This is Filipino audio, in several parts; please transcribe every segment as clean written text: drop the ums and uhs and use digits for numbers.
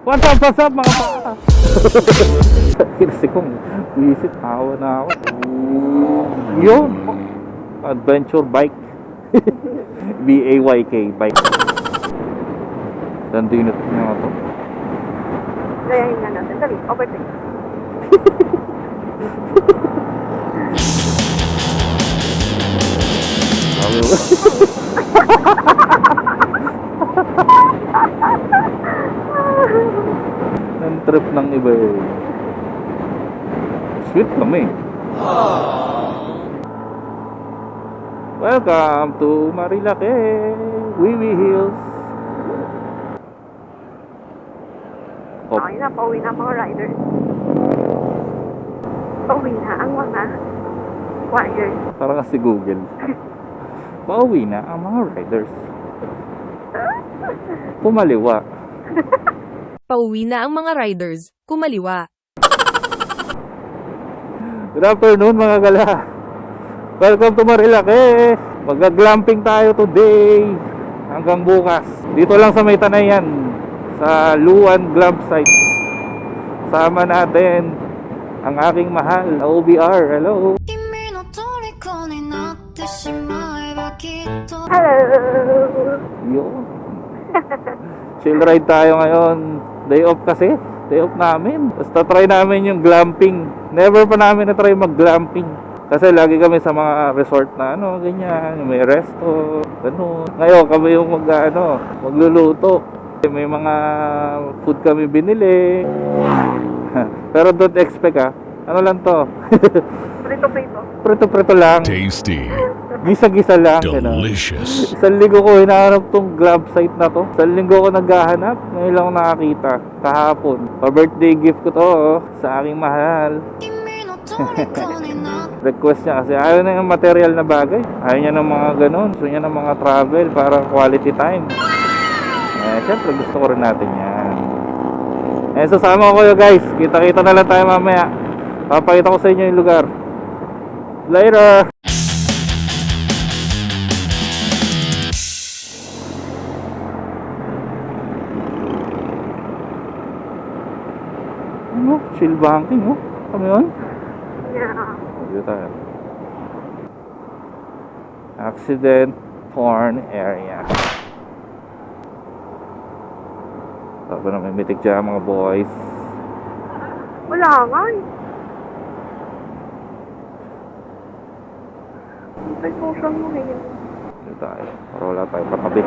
What's up mga pa? Kasi kong visit, awa na ako. Yun, adventure bike. BAYK bike. Dandinot nga ito. Gayahin nga natin. Dali, overtake. Ang trip ng iba eh. Sweet kami. Welcome to Marilake, Wiwi Hills. Oh. Okay na, pauwi na mga riders. Pauwi na ang mga wires. Parang si Google. Pauwi na ang mga riders. Kumaliwa. Pauwi na ang mga riders, kumaliwa. Good afternoon mga gala. Welcome to Marilake. Mag-glamping tayo today. Hanggang bukas. Dito lang sa May Tanayan. Sa Luan Glamp Site. Sama natin ang aking mahal na OBR. Hello. Hello! Yun. Chill ride tayo ngayon. Day off kasi. Day off namin. Basta try namin yung glamping. Never pa namin na-try mag-glamping. Kasi lagi kami sa mga resort na ano, ganyan. May resto, gano'n. Ngayon kami yung magluluto. May mga food kami binili. Pero don't expect ano lang to. Prito-prito. Prito-prito lang. Tasty. Gisa-gisa lang. Delicious. Isang linggo ko hinahanap tong grab site na to. Isang linggo ko naghahanap. Ngayon lang ako nakakita. Kahapon. Pa-birthday gift ko to sa aking mahal. Request niya kasi ayaw na yung material na bagay. Ayaw niya ng mga ganun. Gusto niya ng mga travel para quality time. Siyempre gusto ko rin natin yan. Sasama ko kayo guys. Kita-kita na lang tayo mamaya. Papakita ko sa inyo yung lugar. Later! Chill banking, Kami yun? Yeah. Dito tayo. Accident porn area. Tapos na may mitig dyan mga boys. Wala nga eh. Precaution mo ngayon. Dito tayo. Para wala tayo patabi.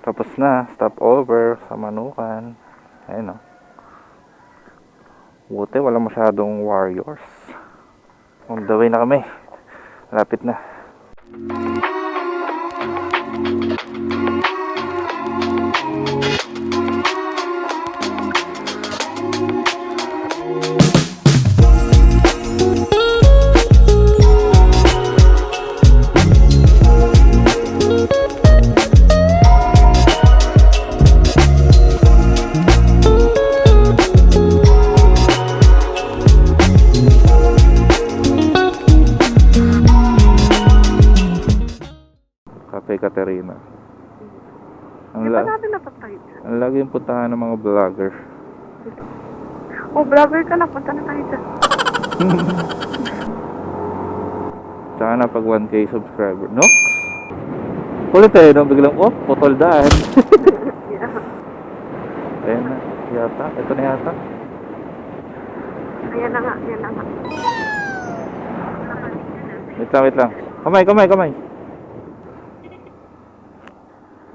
Tapos na, stop over sa Manukan. Ayun Buti wala masyadong warriors. On the way na kami. Lapit na. Katerina. Di ba natin napatay dyan? Ang lagi yung puntahan ng mga vlogger. Oh, vlogger ka na. Punta na tayo dyan. Tsaka na pag 1K subscriber. No? Kulit biglang, putol daan. Yeah. Ayan na, yata. Ito na yata. Ayan na nga, ayan na nga. Wait lang. Kamay.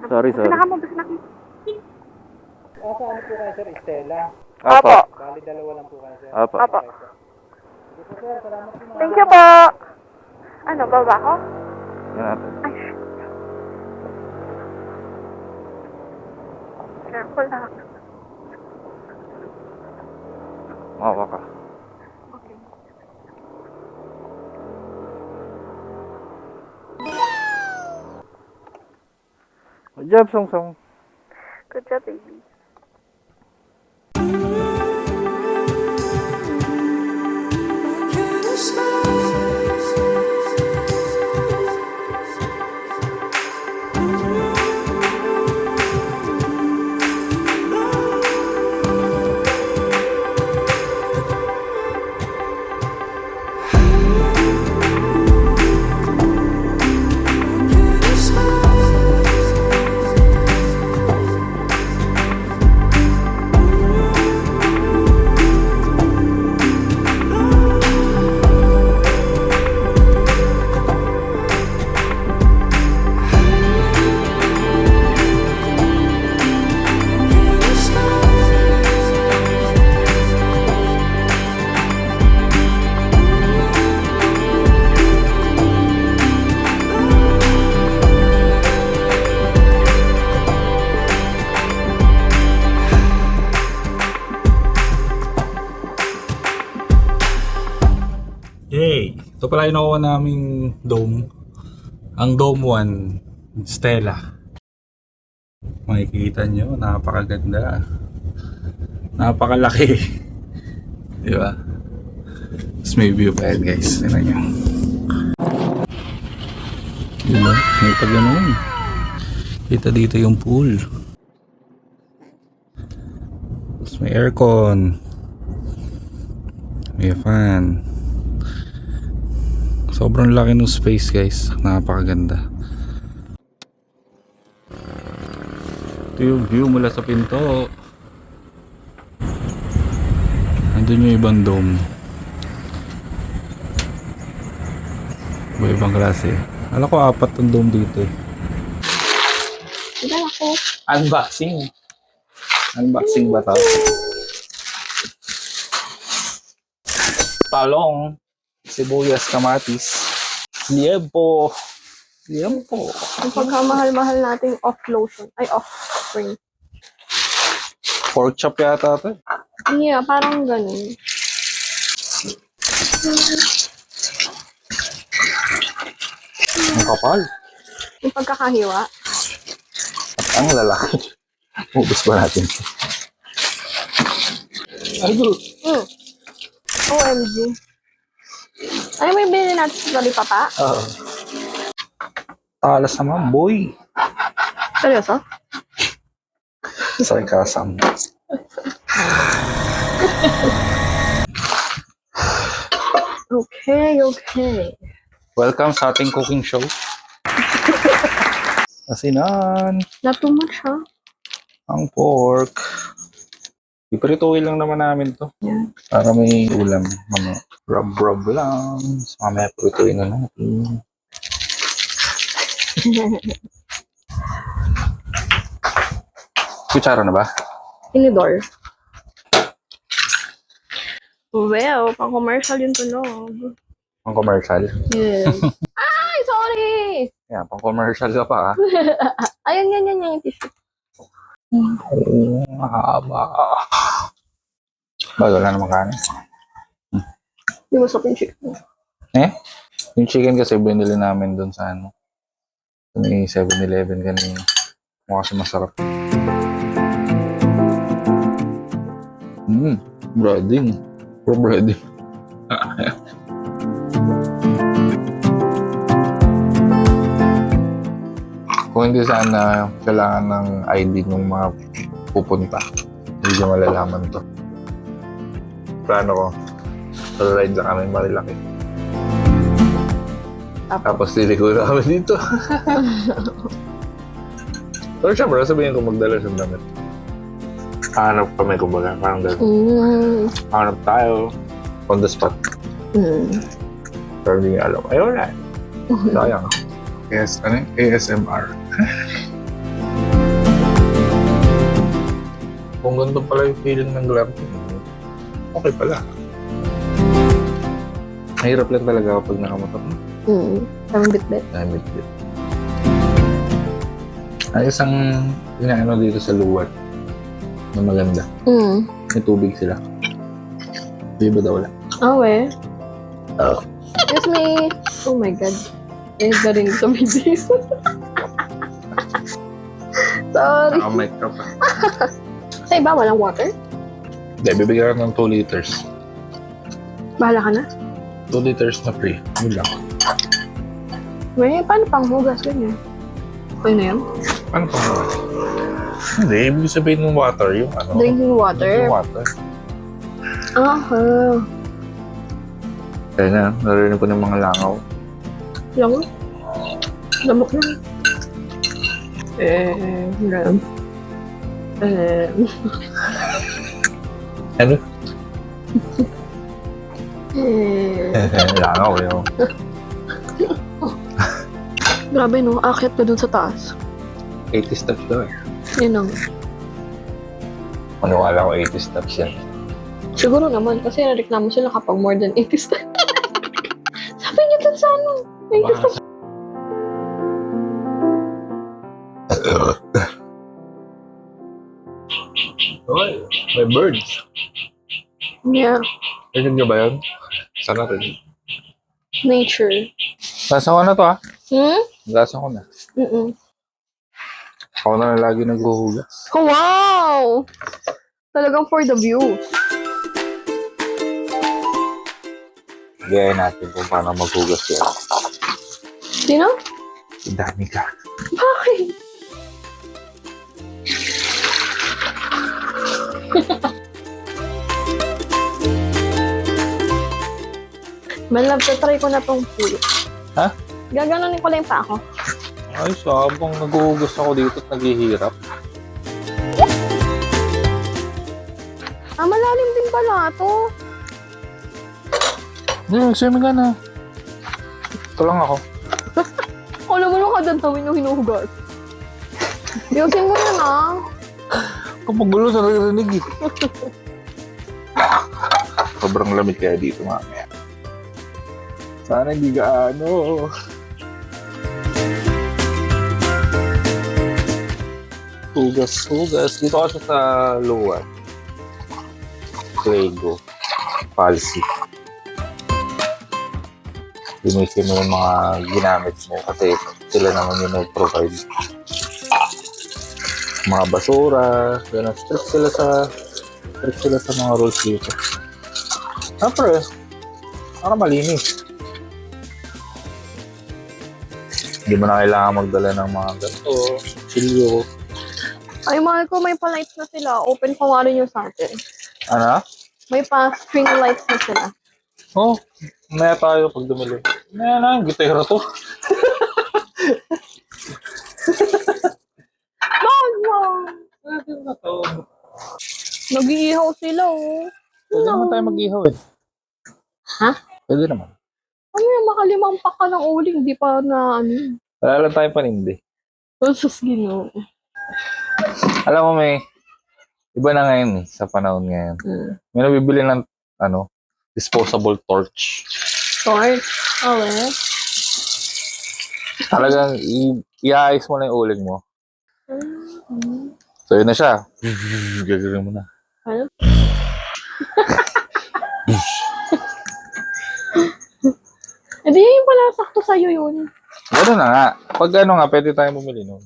Sorry. Sinaka mo. Ano po kayo, Sir Estela? Apo. Bali, dalawa lang po kayo, Sir. Apo. Apo. Dito, Sir, salamat po. Thank you po. Ano, baba ko? Yan natin. Ay, shit. Careful lang. Mawa ka. Okay. Good job, Song Song. Good job, baby. Yay! Ito pala yung nakuha naming dome. Ang Dome 1, Stella. Makikita nyo, napakaganda. Napakalaki. Di ba? Tapos may view pa yan, guys. Tignan nyo. Di ba? May pag ganun. Kita dito yung pool. Tapos may aircon. May fan. Sobrang laki ng space, guys. Napakaganda. Ito yung view mula sa pinto. Nandun yung ibang dome. Iba-ibang klase. Alam ko 4 ang dome dito eh. Diba ako? Unboxing. Unboxing ba tao? Talong. Sibuyas, kamatis. Liempo. Liempo. Ang pagkamahal-mahal nating off lotion. Ay, off spring. Pork chop yata ito. Yeah, parang ganun. Ang kapal. Yung pagkakahiwa. Ang lalaki. Ubus ba natin? Ay, bro. OMG. Ano may bilhin natin sa Talipapa? Oo. Talas naman, boy. Seryoso? Sarcasm. Okay, okay. Welcome sa ating cooking show. Asinan. Not too much, ha? Ang pork. Iprituin lang naman namin to. Yeah. Para may ulam. Mamaya. Rub-rub lang. So, mamaya prituin na natin. Kutsara na ba? Inidor. Well, pang-commercial yung tunog. Pang commercial. Yes. Ay, sorry! Yan, pang commercial ka pa. Ayun, yan yung tissue. Oo, mahaba. Bago lang naman kanin. Hindi mo yung chicken. Eh? Yung chicken kasi binili namin doon sa ano. May 7-Eleven kanina. Mukha kasi masarap. Breading. Pro breading. Kung hindi sana kailangan ng ID ng mga pupunta, hindi ko malalaman to. Plano ko, ride lang kami Marilaki. Tapos liliko na kami dito. Pero syempre, sabihin ko magdala siyang damit. Hanap kami, kumbaga, parang gano'n. Hanap tayo, on the spot. Pero hindi niya alam. Ayun na. Sayang. Yes, ano yung ASMR? Kung ganito pala yung feeling ng glamping, okay pala. Mahirap lang talaga kapag nakamotor mo. Parang bit-bit. Bit-bit. Ay, isang inaano dito sa luwat na maganda. May tubig sila. Di ba daw wala? Ah, we. Excuse me. Oh my God. Eh, galing sa video. Sorry. Naka-mic ka pa. Sa iba, walang water? Hindi, bibigyan ka ng 2 liters. Bahala ka na. 2 liters na free. Yun lang. May, paano pang hugas ganyan? Okay na yan? Ano pa nga? Hindi, ibig sabihin ng water, yung ano. Drinking water? Yung water. Aha. Kaya na, narinig ko ng mga langaw. Lamok? Lamok na. Ram. Ano? Eh. Langaw yun. Grabe no, akit ka dun sa taas. 80 steps daw eh. Yun ang. Ano wala ko 80 steps yan. Siguro naman, kasi nareklamo sila kapag more than 80 steps. Sabi niyo dun sa ano, 80 steps. Oy, may birds. Yeah, Rinig nyo ba yun? Sana rin. nature. Nasa ko na to ah. Hmm? Nasa ko na. Mm-mm. Ako na lagi naghuhugas. Oh, wow! Talagang for the view. Gaya natin kung paano maghugas yan. Sino? Si Danica. Bakit? Malab, try ko na tong pulo. Ha? Gaganunin ko lang pa ako. Ay, sabang naghuhugas ako dito at naghihirap. Ah, malalim din pala to. Swimming ka na. Ito lang ako. Alam mo nung kadantawin yung hinuhugas. Yusin ko yan ah. Kapag gulo, naririnig eh. Sobrang lamig kaya dito mamaya. Sana hindi gaano. Hugas. Dito kasi sa luwan. Lego. Palsy. Linisin mo yung mga ginamit mo kasi sila naman yung nag-provide. Mga basura, ganun. Strict sila sa mga rules dito. Siyempre, para malinis. Hindi mo na kailangan magdala ng mga ganito, silyo. Ay, mahal ko, may pa-lights na sila. Open pa nga rin yung sa atin. Ano? May pa-string lights na sila. Oh, maya tayo pag dumili. Maya na, gitera to. Pwede na to. Nag-iihaw sila, oh. Pwede naman tayo mag-ihaw eh. Ha? Pwede naman. Ano yung makalimang paka ng uling, di pa na ano. Wala lang tayo panindi. Sus, Ginoo. Alam mo may, iba na ngayon eh, sa panahon ngayon. May nabibili ng, disposable torch. Torch. Oh, eh. Talagang i-aayos mo na yung uling mo. So yun na siya. Gagawin mo na. Ano? Hindi, yung pala sakto sa'yo yun. Gano'n na nga. Pag pwede tayo bumili nun.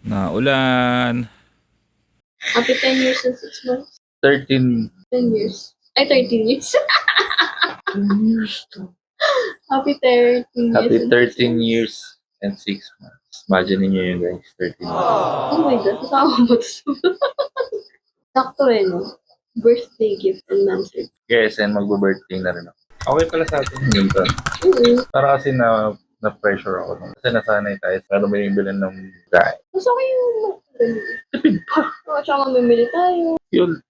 Naulan. Happy 10 years and 6 months. 13. 10 years. Ay, 13 years. 10 years to. Happy 13 years. Happy and 13 years and 6 months. Imagine niyo yun guys, 13 years. Oh my God, kasama mo to. Sakto eh, no? birthday gift and monthly. Yes, and magbe-birthday na rin ako. Okay pala sa atin yung ganito. Para kasi na-pressure ako. No? Kasi nasanay tayo sa binibili ng guy. Mas okay yung Tipid pa. tsaka mamimili tayo.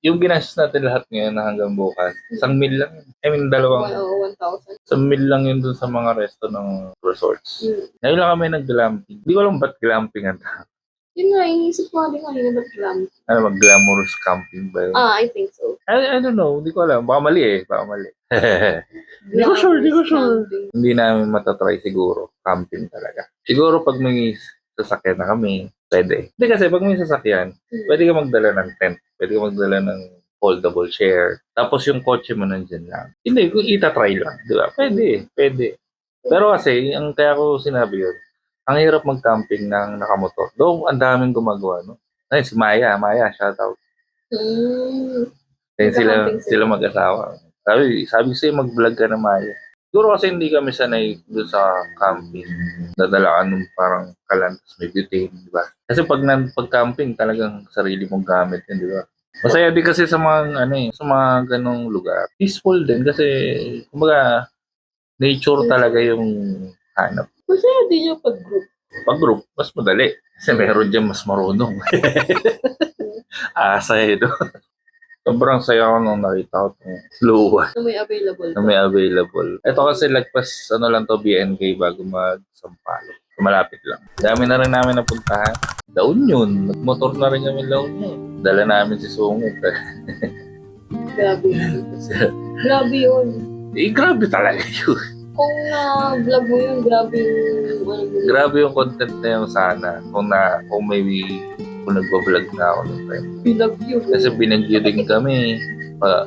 Yung ginastos natin lahat ngayon na hanggang bukas, 1,000,000 lang. I mean, 1,000. 1,000,000 lang yun dun sa mga resto ng resorts. Ngayon lang kami nag-glamping. Hindi ko alam ba't glamping ang tawag. Yun nga, iniisip ko nga din kanina ba't glam? Ano, mag-glamorous camping ba yun? I think so. I don't know. Hindi ko alam. Baka mali eh. Baka mali. Hindi ko sure. Camping. Hindi namin matatry siguro. Camping talaga. Siguro pag may sasakyan na kami, pwede. Hindi kasi pag may sasakyan, pwede ka magdala ng tent. Pwede ka magdala ng foldable chair. Tapos yung kotse mo nandyan lang. Hindi, kung itatry lang. Di ba? Pwede. Pero kasi, ang kaya ko sinabi yun, ang hirap mag-camping ng nakamotor. Though, ang daming gumagawa, no? Ay, si Maya, shoutout. Then sila mag-asawa. Sabi ko sa'yo, mag-vlog ka na, Maya. Siguro kasi hindi kami sanay doon sa camping. Dadala ka nung parang kalan, may butane, di ba? Kasi pag camping, talagang sarili mong gamit yun, di ba? Masaya din kasi sa mga, sa mga ganong lugar. Peaceful din kasi, kumbaga, nature talaga yung hanap. Masaya din yung pag-group. Pag group, mas madali. Kasi meron dyan mas marunong. Asay doon. Sobrang saya ko nung nakita ko itong luwa Na may available. na may available. Ito kasi lagpas, lang to, BNK bago mag-Sampalo. Malapit lang. Dami na rin namin napuntahan. La Union. Nagmotor na rin kami La Union. Dala namin si Sungit. Grabe. Grabe yun. Grabe talaga yun. Kung vlog mo yun, grabe yung Grabe yung content na yung sana. Kung nagbablog na ako nung time. vlog yun. Kasi binagyo din kami.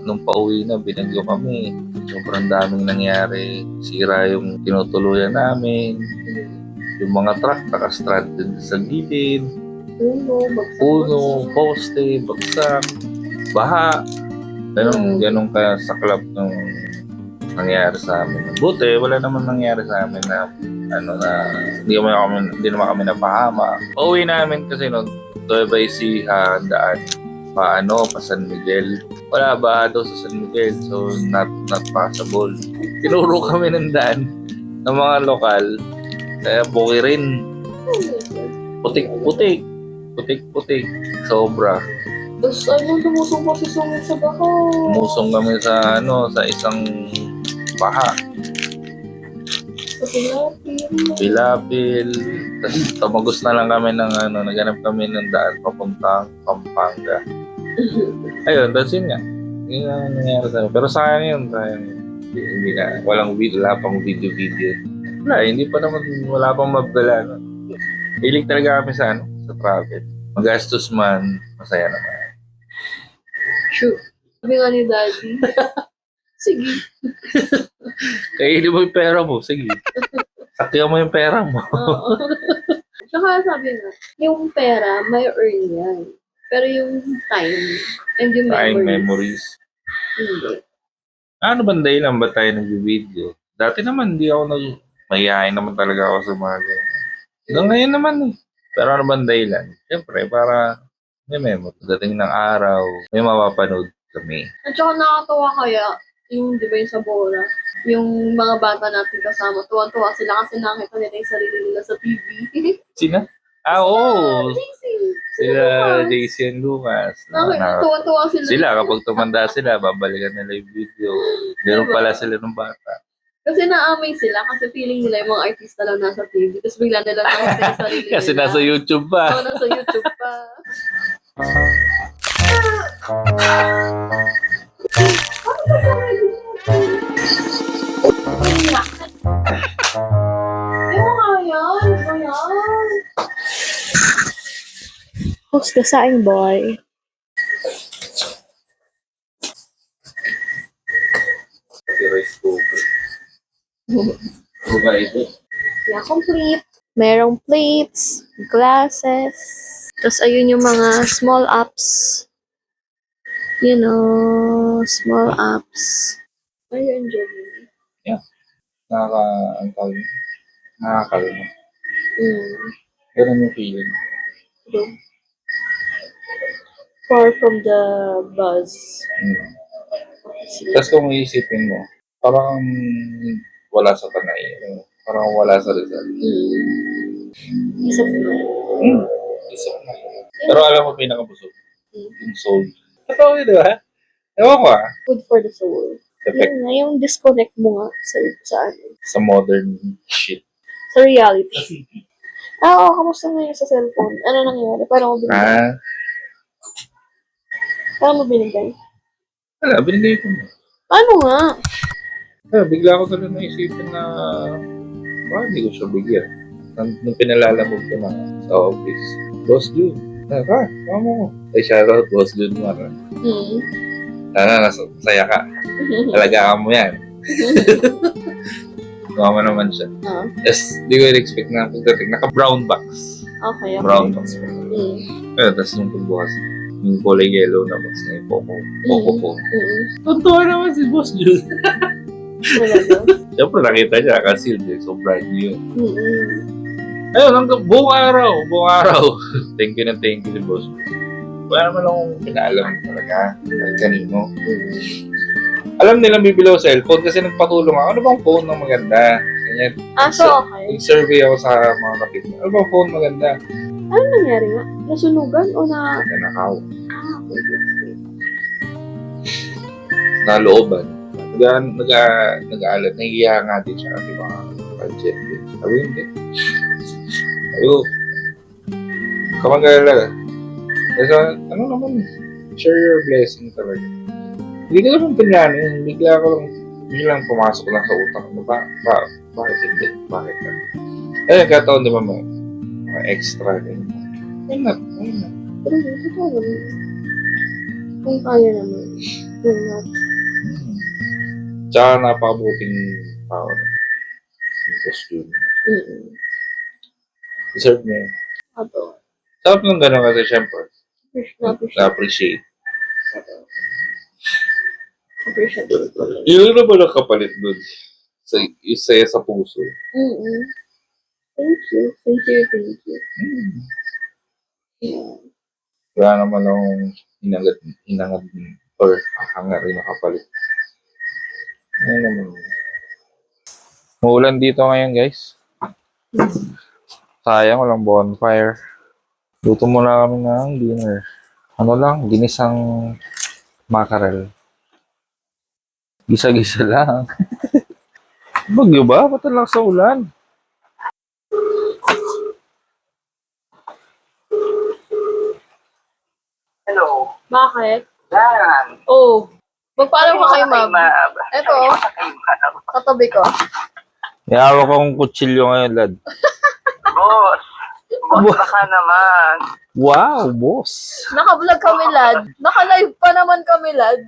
Nung pauwi na, binagyo kami. Sobrang daming nangyari. Sira yung tinutuluyan namin. Yung mga truck, naka-stranded sa gilid. Puno, poste, bagsak, baha. Ganun kaya saklap ng nangyari sa amin. Buti, wala naman nangyari sa amin na hindi naman kami napahama. Pauwi namin kasi Nueva Ecija daan pa San Miguel. Wala ba daw sa San Miguel, so not possible. Tinuro kami ng daan ng mga lokal, kaya buki rin. Putik, sobra. Tapos lumusong pa si Sungit sa baka. Musong kami sa isang baha. Sa Pilapil. Tapos tumagos na lang kami ng naghanap kami ng daan papuntang Pampanga. Ayun, that's yun nga. Yun ang nangyari sa amin. Pero sayang yun. Hindi na. Wala pang video. Wala pang mabdala. No? Hilig talaga kami sa travel. Magastos man, masaya naman. Sure. Sabi nga ni Daddy. Sige. Kainin mo yung pera mo, sige. Sakyan mo yung pera mo. Oo. Tsaka sabi nga, yung pera, may earn yan. Pero yung time and yung Memories. Hindi. Ano ba dahilan ba tayo nag-video? Dati naman, mahihayin naman talaga ako sa mga ganyan. Hanggang ngayon naman eh. Pero ano ba dahilan? Siyempre, para may memory. Dating ng araw, may mapapanood kami. At saka nakakatawa kaya, yung di ba yung sa Bora, yung mga bata natin kasama, tuwan-tuwa sila kasi nakita nila yung sarili nila sa TV. Sina? Oo! JC! Sila JC and Lucas. Tuwan-tuwa sila. Sila, kapag tumanda sila, babalikan nila yung video. Meron pala sila ng bata. Kasi na-amaze sila kasi feeling nila yung mga artista lang nasa TV. Tapos bigla nila nakita yung sarili nila. Kasi nasa YouTube pa. Oo, nasa YouTube pa. Who's the saing boy? Rice cooker. Ito. Yeah, complete. Merong plates, glasses. Tapos ayun yung mga small apps. You know, small apps. Are you enjoying it? Nakakalma. Mm. Ganun yung feeling. True. Far from the buzz. Tapos kung iisipin mo, parang wala sa Tanay. Parang wala sa Rizal. Peace of mind. Isa na. Pero alam mo, pinakabusog. Yung soul. Totoo yun, di ba? Ewan ko Good for the soul. Effect Yun nga, yung disconnect mo nga sa ano, sa modern shit. sa reality. Oo, kamusta na yun sa cellphone? Ano nangyari? Paano mo binigay? Paano mo binigay? Wala, binigay ko mo. Paano nga? Bigla ko talaga naisipin na hindi ko siya bigyan. Nung pinalalamog ko na sa office. Boss Jun. Kama mo. Ay, shoutout, Boss Jun. Nasaya ka. Talagaan mo yan. Mama naman siya. Yes, di ko in-expect na pagdating. Naka-brown box. Okay. Brown box. Tapos nung pagbukas, yung kulay yellow na box na yung Poco po. Totoo naman si Boss Jun. Siyempre nakita niya kasi so brand new. Ayun, hanggang buong araw. Thank you si Boss. Wala naman akong pinaalam talaga. Kanino. Alam nilang bibilaw cellphone kasi nagpatulong ako. Ano bang phone na maganda? Ganyan. So okay. Nag-survey ako sa mga kapit. Ano bang phone maganda? Ano nangyari nga? Nasunugan o na... Nanakaw. Nalooban. Nag-aalat. Nahihiya nga din siya kasi mga budget. Sabi hindi. Sabi ko, kamag-alala. Kasi ano naman, share your blessing talaga. Hindi ko naman pinlano, biglang pumasok lang sa utak ko. Bakit hindi? Bakit ka? Kataon di ba mga extra din. Why not? Pero totoo naman. Kung kaya naman. Why not? Tsaka napakabuting tao na. Yung costume. Deserve mo yun. Ato. Sarap ng gano'n kasi syempre. Na-appreciate. Na-appreciate. Appreciate. Yun na ba nakapalit dun? Sa puso. Thank you. Thank you. Yeah. Wala naman akong hinangad or hangar rin nakapalit. Ano naman. Maulan dito ngayon guys. Sayang, walang bonfire. Luto muna kami ng dinner. Ano lang, ginisang mackerel. Gisa-gisa lang. Bagyo ba? Ba't lang sa ulan? Hello. Bakit? Yan. Oh. Magpaalam ka kay ma'am. Eto, katabi ko. Iyawa ko kong kutsilyo ngayon, lad. Boss. Boss ka naman. Wow, boss. Naka-vlog kami, lad. Naka-live pa naman kami, lad.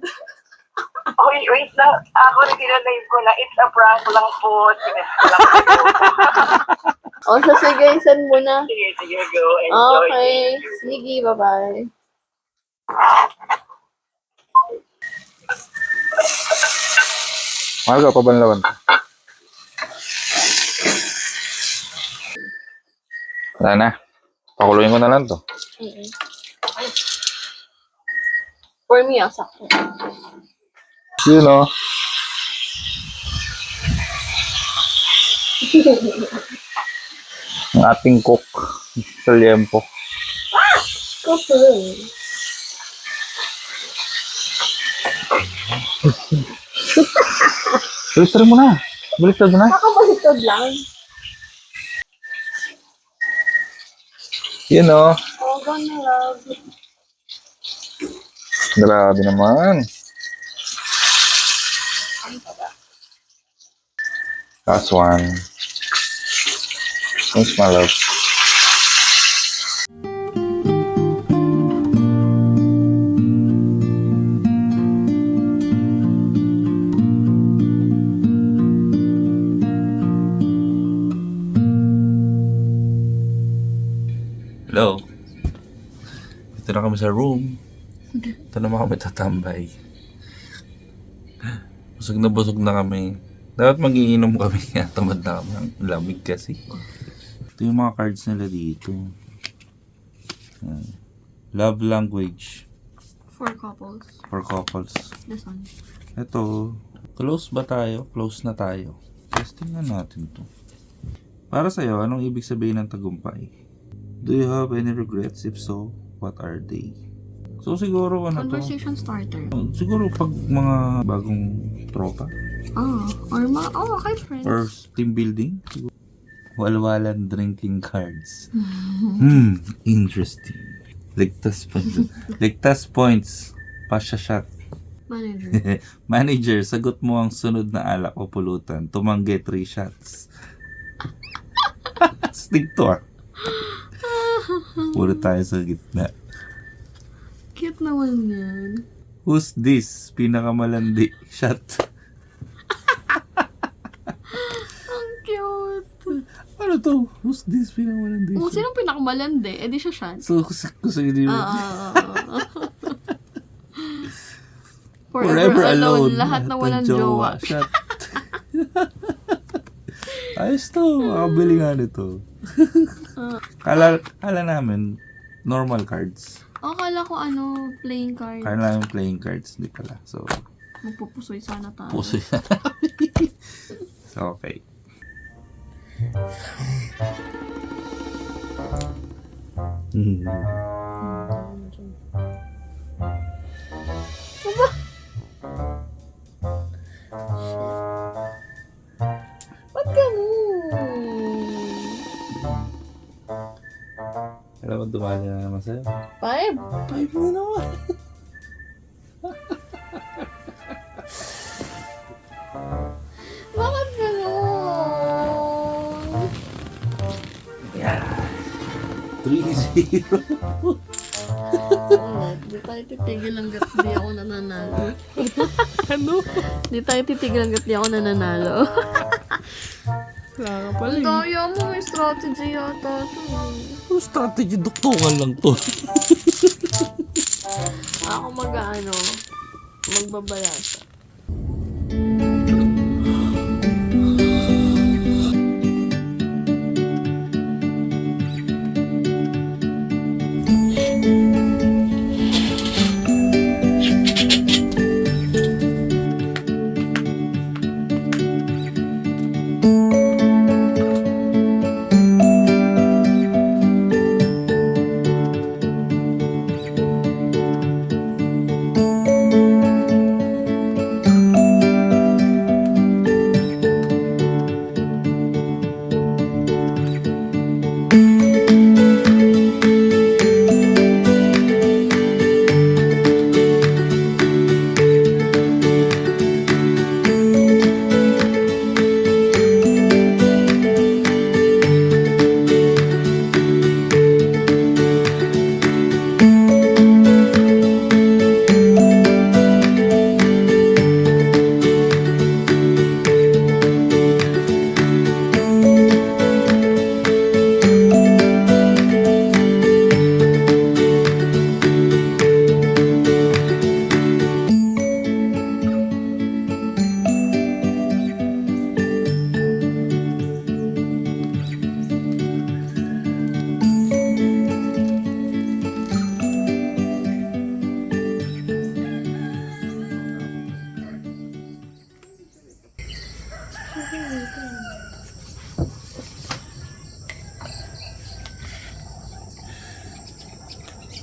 Okay, wait lang. Ako rin kinalive ko na. It's a prank lang po. Sinas ko lang po. O, so sige, send mo na. Sige, go. Enjoy. Okay. Sige, bye-bye. Mahal ka, pabanlawan ko. Wala na. Pakuluin ko na lang to. For me, sakto. Yun o. Ang ating cook sa liempo. Okay. Baliktad mo na. Baliktad mo na. Nakabaliktad lang. Yun o. Oh, gonna love. Grabe naman. Last one. Thanks, my love. Hello. Ito na kami sa room. Ito naman kami tatambay. Busog na kami. Dapat magiinom kami nga. Tamad na kami. Ang lamig kasi. Ito yung mga cards nila dito. Love language. for couples. For couples. This one. Ito, close ba tayo? Close na tayo. Testing na natin to. Para sa'yo, anong ibig sabihin ng tagumpay? Do you have any regrets? If so, what are they? So siguro ano to? Conversation starter. Siguro pag mga bagong tropa Kahit friends. or team building. Walwalan drinking cards. Interesting. Ligtas points. Ligtas points. Pasya shot. Manager. Manager, sagot mo ang sunod na alak o pulutan. Tumanggi 3 shots. Stick to Puro tayo sa gitna. Cute naman yan. Who's this? Pinakamalandi. Shot. Ang cute. Ano to? Who's this? Pinakamalandi. Kung Shot. sinong pinakamalandi, edi siya siya. So, gusto hindi mo. Forever alone. Lahat na walang jowa. Shot. Ayos to. Makabili nga nito. Kala namin, normal cards. Akala ko playing card. Kala namin playing cards. Hindi pala. So, Magpupusoy sana tayo. puso yan. So, okay. Ba't ganun? Alam mo, dumali na naman sa'yo. 5? 5 na naman. Bakit ganun? 3-0. Di tayo titigil hanggat di ako nananalo. Ano? Di tayo titigil hanggat di ako nananalo. Kaya pala Ang daya mo, may strategy yata ito. Yung strategy, duktungan lang to. Ako magbabayasa.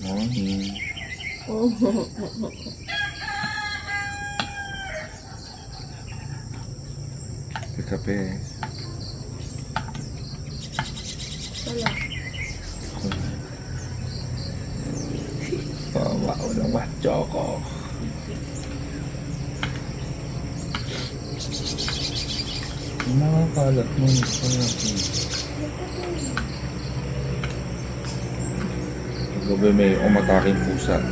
Morning. Kape. Wala. Tawa ko ng choco. Nakakalat mo. Gabi may umataking pusa.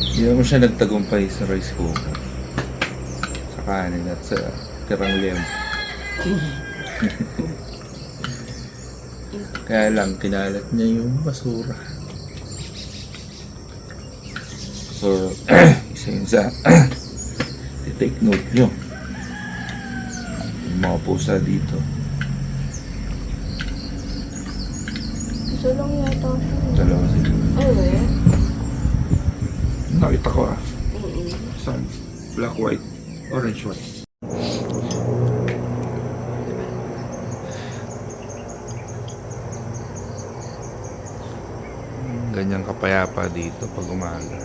Hindi naman siya nagtagumpay sa rice cooker. Sa kanin at sa tirang lemon. Kaya lang, kinalat niya yung basura. So, isa yun sa take note nyo. Yung mga pusa dito. Isa lang yata siya. Dalawa sila. Ano ba yan? Nakita ko Saan? Black, white, orange, white. Ganyang kapayapa dito pag umaga.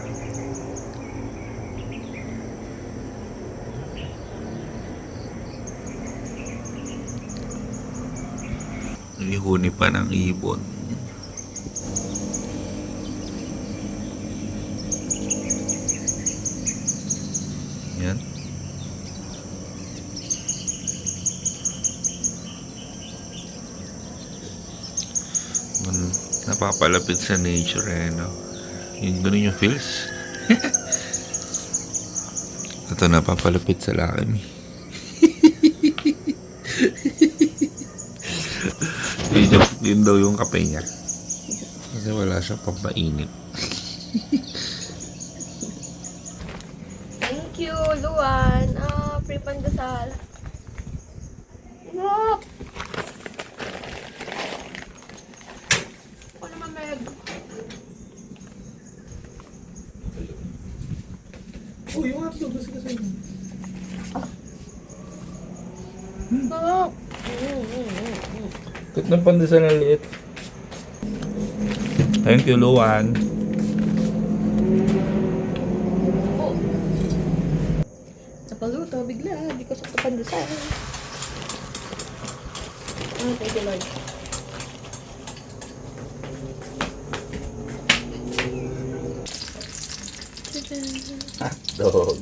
Ihuni pa ng ibon. Yan. Napapalapit sa nature no? Yung ganun yung feels. Ito napapalapit sa lakim. Yun daw yung kape niya. Kasi wala siya pampainit. Thank you, Luan. Free pandasal. Yup! Ako naman, Meg. Oh, yung hotdog kasi kasi. Sarap. Kat ng pandesal na liit. Thank you, Luan. Napaluto bigla because of the pandesal. Thank you, Lord. Hotdog.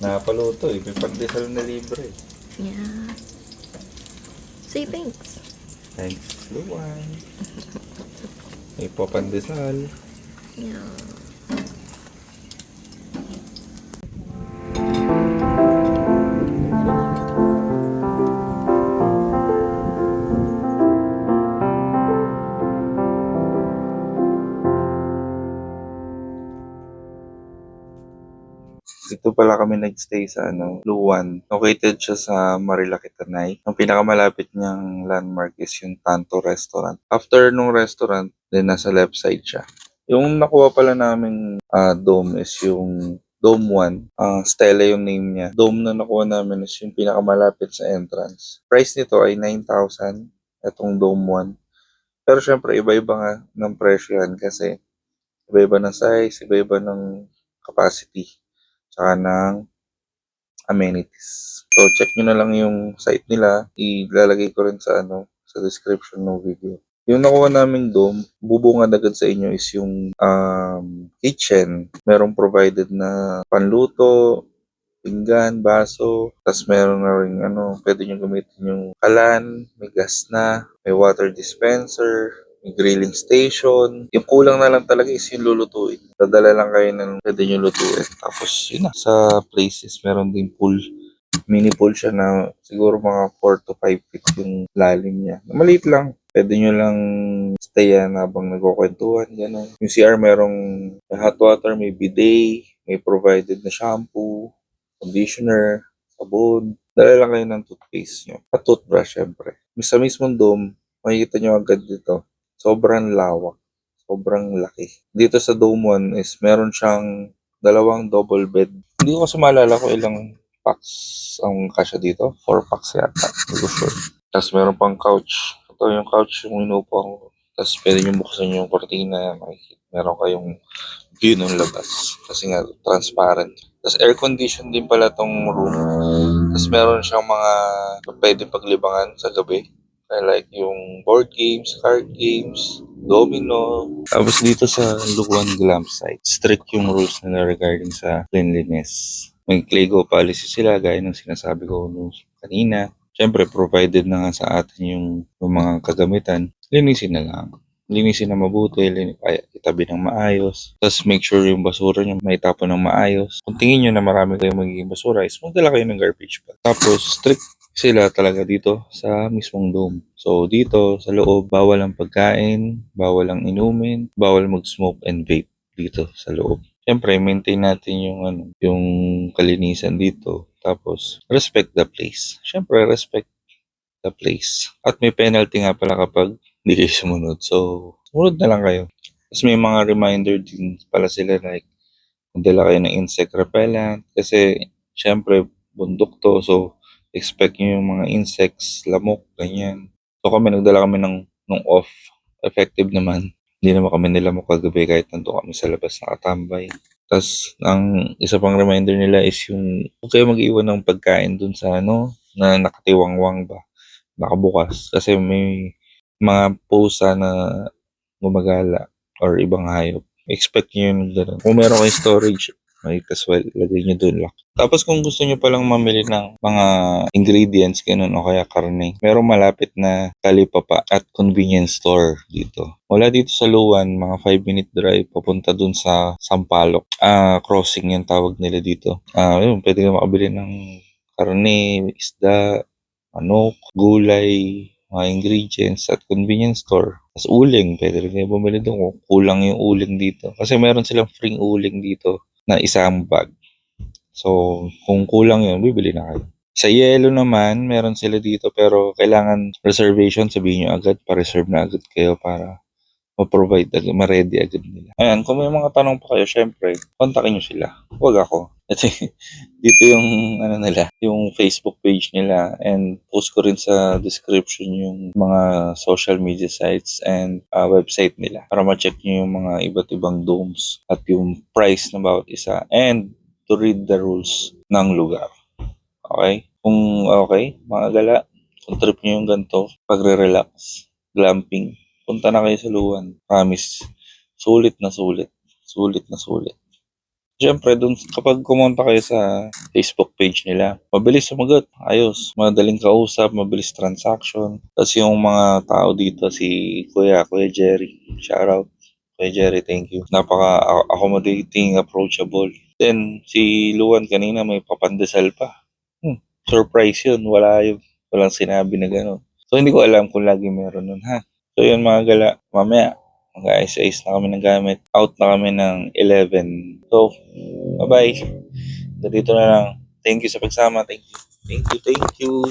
Napaluto eh. May pandesal na libre. Yeah. Say thanks. Thanks, Luan. May papandesal. Yeah. Dito pala kami nagstay sa Luwan. Located siya sa Marilaki, Tanay. Ang pinakamalapit niyang landmark is yung Tanto Restaurant. After nung restaurant, then nasa left side siya. Yung nakuha pala naming dome is yung Dome 1. Stella yung name niya. Dome na nakuha namin is yung pinakamalapit sa entrance. Price nito ay 9,000. Itong Dome 1. Pero syempre, iba-iba nga ng presyo yan kasi iba-iba ng size, iba-iba ng capacity, tsaka ng amenities. So, check nyo na lang yung site nila. Ilalagay ko rin sa sa description ng video. Yung nakuha naming dome, bubungad agad sa inyo is yung kitchen. Merong provided na panluto, pinggan, baso, tas meron na rin pwede nyo gamitin yung kalan, may gas na, may water dispenser, may grilling station. Yung kulang na lang talaga is yung lulutuin. Dadala lang kayo ng pwede nyo lutuin. Tapos yun na. Sa places, meron din pool. Mini pool siya na siguro mga 4 to 5 feet yung lalim niya. Maliit lang. Pwede nyo lang stayan habang nagkukwentuhan. Ganun. Yung CR merong hot water, may bidet, may provided na shampoo, conditioner, sabon. Dala lang kayo ng toothpaste nyo. At toothbrush, syempre. Sa mismong dome, makikita nyo agad dito. Sobrang lawak. Sobrang laki. Dito sa Dome 1 is meron siyang 2 double bed. Hindi ko kasi maalala kung ilang packs ang kasya dito. 4 packs yata. Hindi ko sure. Tapos meron pang couch. Ito yung couch yung inuupuan ko. Tapos pwede nyo buksan yung cortina. Meron kayong view ng labas. Kasi nga transparent. Tapos air condition din pala tong room. Tapos meron siyang mga pwede paglibangan sa gabi. Like yung board games, card games, domino. Tapos dito sa Luwan Glam site, strict yung rules nila regarding sa cleanliness. May Clego policy sila, gaya ng sinasabi ko kanina. Siyempre, provided na nga sa atin yung mga kagamitan. Linisin na lang. Linisin na mabuti, itabi ng maayos. Tapos make sure yung basura nyo may tapon ng maayos. Kung tingin nyo na marami kayong magiging basura, is magdala kayo ng garbage bag. Tapos strict sila talaga dito sa mismong dome. So dito sa loob, bawal ang pagkain, bawal ang inumin, bawal mag-smoke and vape dito sa loob. Siyempre, maintain natin yung kalinisan dito. Tapos, respect the place. Siyempre, respect the place. At may penalty nga pala kapag hindi kayo sumunod. So, sumunod na lang kayo. Tapos may mga reminder din pala sila like, magdala kayo ng insect repellent kasi syempre bundok to so expect nyo yung mga insects, lamok, ganyan. So kami nagdala kami ng off. Effective naman. Hindi naman kami nilamok kagabi kahit nandun kami sa labas nakatambay. Tapos ang isa pang reminder nila is yung huwag kayo mag-iwan ng pagkain dun sa na nakatiwangwang ba, nakabukas. Kasi may mga pusa na gumagala or ibang hayop. Expect nyo yung gano'n. Kung meron kayong storage, might as well, lagay nyo doon lock. Tapos kung gusto nyo palang mamili ng mga ingredients, ganun, o kaya karne, merong malapit na talipapa at convenience store dito. Wala dito sa Luwan, mga 5-minute drive, papunta doon sa Sampaloc. Crossing yung tawag nila dito. Yun, pwede ka makabili ng karne, isda, manok, gulay, mga ingredients at convenience store. Tapos uling, pwede rin kayo bumili doon kung kulang yung uling dito. Kasi meron silang free uling dito na isang bag. So, kung kulang yun, bibili na kayo. Sa yelo naman, meron sila dito pero kailangan reservation, sabihin nyo agad, pa-reserve na agad kayo para ma-provide agad, ma-ready agad nila. Ayan, kung may mga tanong pa kayo, syempre, kontakin nyo sila. Huwag ako. Kasi dito yung nila, yung Facebook page nila and post ko rin sa description yung mga social media sites and website nila para ma-check nyo yung mga iba't ibang domes at yung price ng bawat isa and to read the rules ng lugar. Okay? Kung okay, mga gala, kung trip nyo yung ganito, pagre-relax, glamping, punta na kayo sa Luwan. Promise, sulit na sulit. Sulit na sulit. Siyempre, dun, kapag kumonta kayo sa Facebook page nila, mabilis sumagot, ayos, madaling kausap, mabilis transaction. Tapos yung mga tao dito, si Kuya Jerry, shoutout. Kuya Jerry, thank you. Napaka-accommodating, approachable. Then, si Luwan kanina may papandesal pa. Surprise yun, walang sinabi na gano'n. So, hindi ko alam kung lagi meron nun, ha? So, yun mga gala, mamaya, mag-ayos-ayos na kami ng gamit. Out na kami ng 11. So, bye-bye. Dito na lang. Thank you sa pagsama. Thank you.